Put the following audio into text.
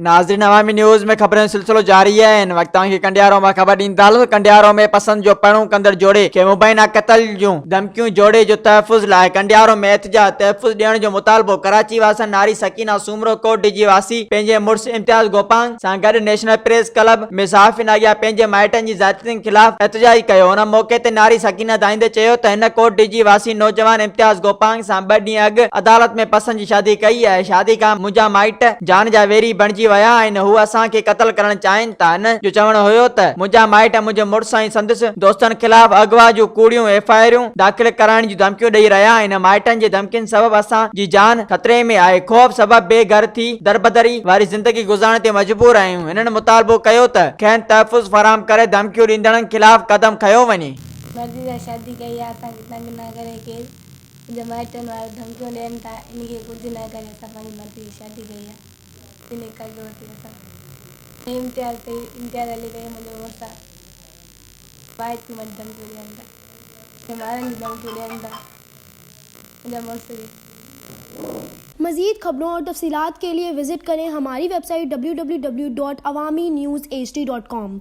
नाज़रीन, अवामी न्यूज़ में खबरें सिलसिलो जारी है। इन वक्त की कंडीयारो में खबर ॾींदासीं। कंडीयारो में पसंद जो परणो कंदड़ जोड़े के मुबैना कतल जूं धमकियूं। जोड़े जो तहफुज लाइ कंडीयारो में एहतजाज। तहफुज ॾियण जो मुतालबो। कराची वासन नारी सकीना सूमरो कोट डिजी वासी पंहिंजे मुड़ुस इम्तियाज गोपांग सां गॾु नेशनल प्रेस क्लब में सहाफ़ियुनि अॻियां पंहिंजे माइटनि जी ज़ातियुनि खिलाफ़ एहतजाज कयो। उन मौके ते नारी सकीना दाईंदे चयो त हिन कोट डिजी वासी नौजवान इम्तियाज गोपांग सां 2 ॾींहं अॻु अदालत में पसंद जी शादी कई आहे। शादी खां मुंहिंजा माइट जान जा वेरी बणिजी विया आहिनि। हू असांखे क़तल करण चाहिनि था। हिन जो चवणु हुयो त मुंहिंजा माइट मुंहिंजे मुड़ुस ऐं संदसि दोस्तनि खिलाफ़ अगवा जूं कूड़ियूं FIR दाख़िल कराइण जी धमकियूं ॾेई रहिया आहिनि। माइटनि जी धमकियुनि सबबि असांजी जान ख़तरे में आहे। ख़ौफ़ सबबि बेघर थी दरबदरी वारी ज़िंदगी गुज़ारण ते मजबूर आहियूं। हिननि मुतालबो कयो त खेनि तहफ़ुज़ फराहम करे धमकियूं ॾींदड़नि खिलाफ़ क़दम खयो वञे। मर्ज़ी सां शादी कई आहे, असांखे तंग न करे केरु। मुंहिंजे माइटनि वारा धमकियूं ॾियनि था, इनखे कुझु न करे असां पंहिंजी मर्ज़ी जी शादी कई आहे। इन करे असां इम्तियाज़ अली कई मुंहिंजो मुड़ुस आहे। माइट मुंहिंजी धमकियूं ॾियनि था, ॿारनि जी धमकियूं ॾियनि था, मुंहिंजा मुड़ुस जी। मज़ीद खबरों और तफसीलात के लिए विजिट करें हमारी वेबसाइट www.awamiNewsHD.com।